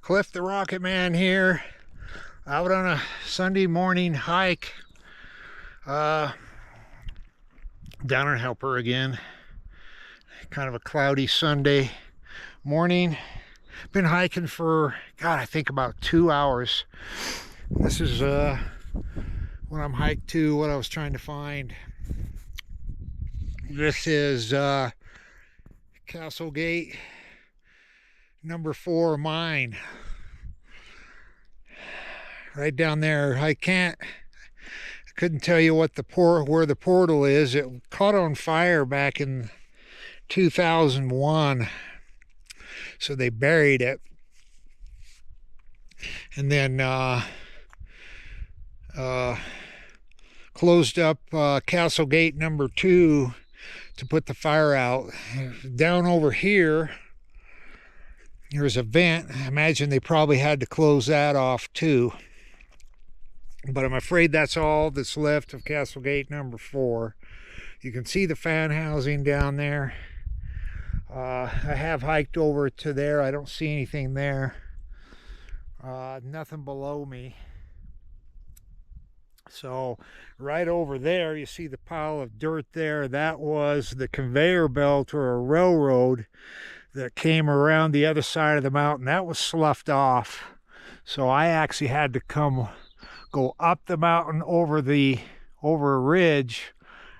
Cliff the Rocket Man here, out on a Sunday morning hike down in Helper again. Kind of a cloudy Sunday morning. Been hiking for, God, I think about 2 hours. This is when I'm hiked to what I was trying to find. This is Castlegate number 4 mine. Right down there. I couldn't tell you what where the portal is. It caught on fire back in 2001. So they buried it. And then closed up Castlegate number 2 to put the fire out. Down over here, there's a vent. I imagine they probably had to close that off too. But I'm afraid that's all that's left of Castlegate number 4. You can see the fan housing down there. I have hiked over to there. I don't see anything there. Nothing below me. So right over there, you see the pile of dirt there. That was the conveyor belt or a railroad that came around the other side of the mountain. That was sloughed off. So I actually had to go up the mountain over a ridge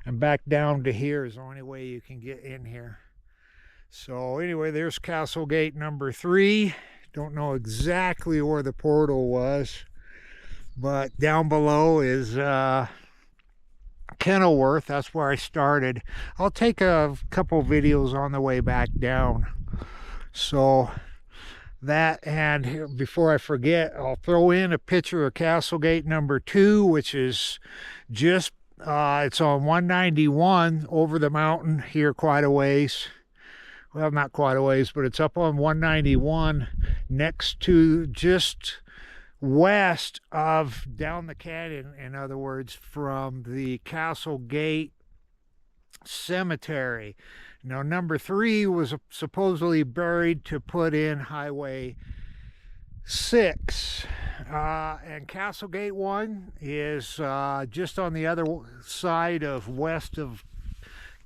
and back down to here is the only way you can get in here. So anyway, there's Castlegate number 3. Don't know exactly where the portal was, but down below is Kenilworth. That's where I started. I'll take a couple videos on the way back down. So that, and before I forget, I'll throw in a picture of Castlegate number 2, which is just it's on 191 over the mountain here quite a ways. Well, not quite a ways, but it's up on 191 next to, just west of, down the canyon, in other words, from the Castlegate Cemetery. Now, number 3 was supposedly buried to put in Highway 6. And Castlegate 1 is just on the other side of west of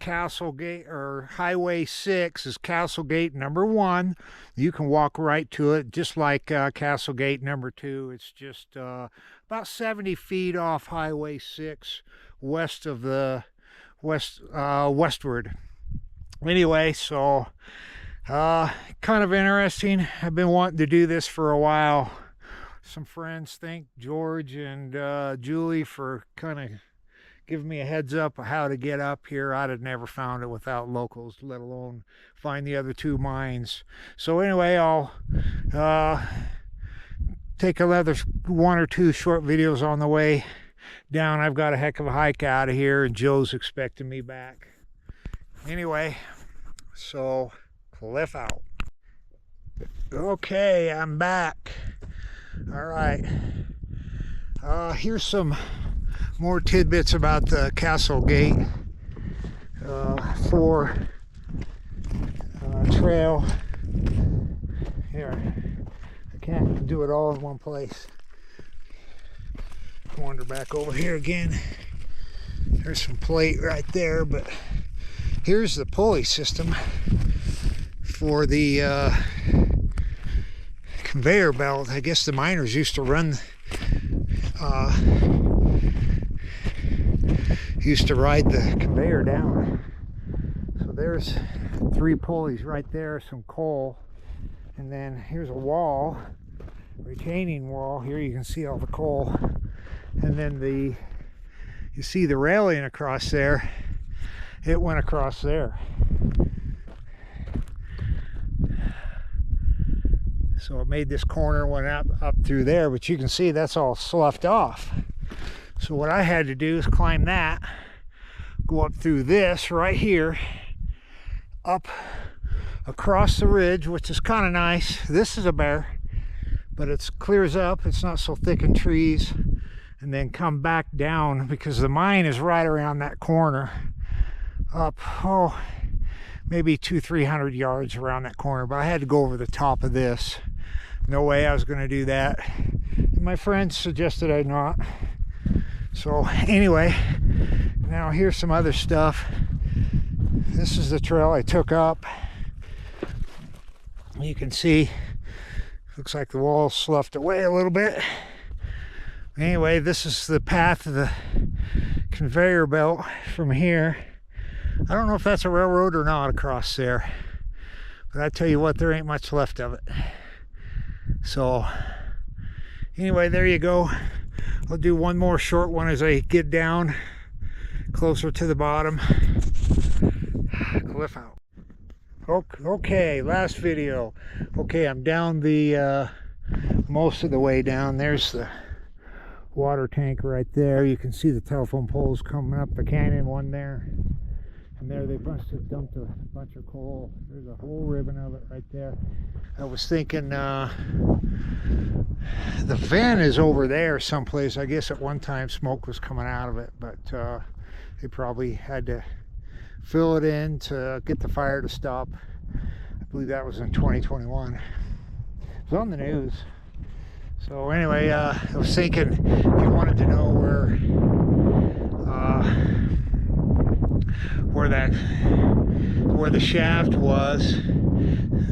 Castlegate, or Highway 6 is Castlegate number 1. You can walk right to it, just like Castlegate number 2. It's just about 70 feet off Highway 6 west of the westward. Anyway, so kind of interesting. I've been wanting to do this for a while. Some friends thank George and Julie for kind of giving me a heads up of how to get up here. I'd have never found it without locals, let alone find the other 2 mines. So anyway, I'll take another 1 or 2 short videos on the way down. I've got a heck of a hike out of here, and Joe's expecting me back. Anyway, so Cliff out. Okay, I'm back. All right. Here's some more tidbits about the Castlegate 4 trail. Here, I can't do it all in one place. Wander back over here again. There's some plate right there, but here's the pulley system for the conveyor belt. I guess the miners used to ride the conveyor down. So there's 3 pulleys right there, some coal, and then here's a wall, retaining wall. Here you can see all the coal, and then you see the railing across there. It went across there. So it made this corner, went up through there, but you can see that's all sloughed off. So what I had to do is climb that, go up through this right here, up across the ridge, which is kind of nice. This is a bear, but it clears up. It's not so thick in trees. And then come back down, because the mine is right around that corner, up, maybe 200-300 yards around that corner. But I had to go over the top of this. no way I was going to do that. And my friends suggested I not. So anyway, now here's some other stuff. This is the trail I took up. You can see, looks like the wall sloughed away a little bit. Anyway, this is the path of the conveyor belt from here. I don't know if that's a railroad or not across there, but I tell you what, there ain't much left of it. So anyway, there you go. I'll do one more short one as I get down closer to the bottom. Cliff out. Okay, last video. Okay, I'm down the most of the way down. There's the water tank right there. You can see the telephone poles coming up the canyon, one there. And there they must have dumped a bunch of coal. There's a whole ribbon of it right there. I was thinking the vent is over there someplace. I guess at one time smoke was coming out of it, but they probably had to fill it in to get the fire to stop. I believe that was in 2021. It was on the news. So anyway, I was thinking, if you wanted to know where the shaft was,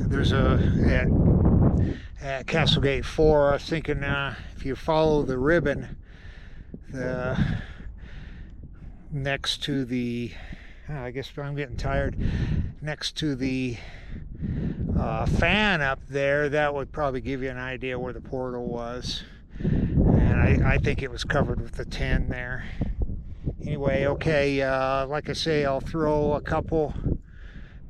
there's at Castlegate 4. I was thinking if you follow the ribbon next to the, I guess I'm getting tired, next to the fan up there, that would probably give you an idea where the portal was. And I think it was covered with the tin there. Anyway, okay, like I say, I'll throw a couple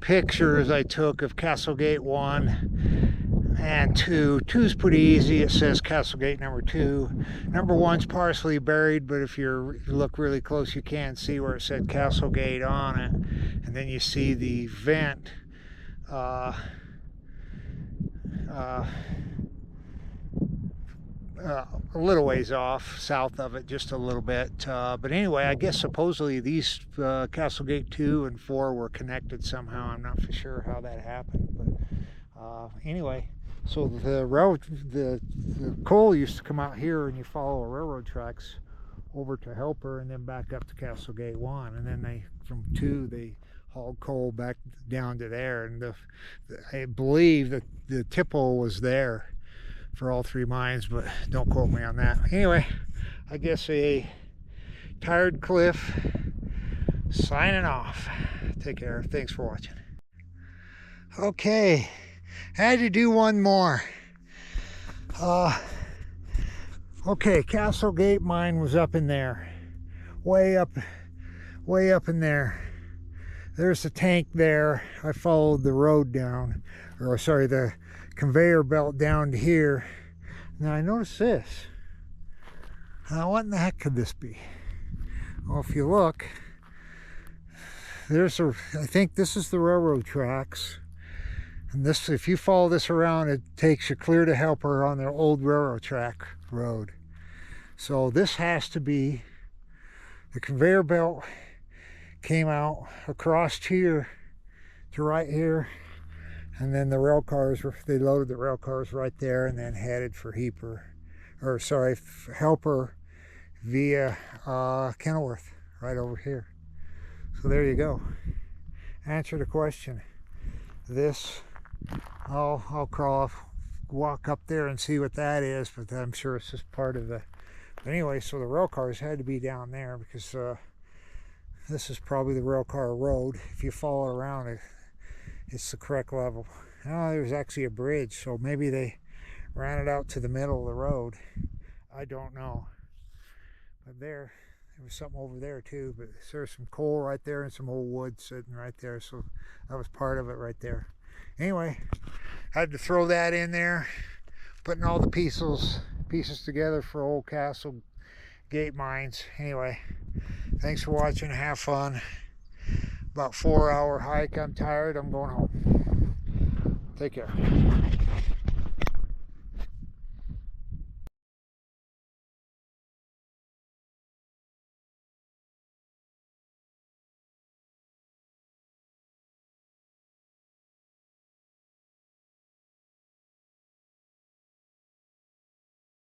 pictures I took of Castlegate 1 and 2. 2's pretty easy. It says Castlegate number 2. Number 1's partially buried, but if you look really close, you can see where it said Castlegate on it. And then you see the vent a little ways off, south of it, just a little bit. But anyway, I guess supposedly these Castlegate 2 and 4 were connected somehow. I'm not for sure how that happened, but anyway, so the coal used to come out here, and you follow railroad tracks over to Helper and then back up to Castlegate 1, and then from 2 they hauled coal back down to there, and I believe that the tipple was there for all 3 mines, but don't quote me on that. Anyway, I guess a tired Cliff signing off. Take care. Thanks for watching. Okay, had to do one more. Okay, Castlegate mine was up in there, way up in there. There's the tank there. I followed the road down, or sorry, the conveyor belt down to here. Now I noticed this. Now what in the heck could this be? Well, if you look, I think this is the railroad tracks. And this, if you follow this around, it takes you clear to Helper on their old railroad track road. So this has to be, the conveyor belt came out across here to right here, and then the rail cars they loaded the rail cars right there and then headed for Helper via Kenilworth right over here. So there you go. Answer the question. This, I'll walk up there and see what that is, but I'm sure it's just part of the, but anyway, so the rail cars had to be down there because this is probably the rail car road. If you follow around it, it's the correct level. Oh, there's actually a bridge, so maybe they ran it out to the middle of the road. I don't know. But there was something over there too, but there's some coal right there and some old wood sitting right there, so that was part of it right there. Anyway, I had to throw that in there, putting all the pieces together for old Castlegate mines. Anyway, thanks for watching. Have fun. About 4-hour hike. I'm tired. I'm going home. Take care.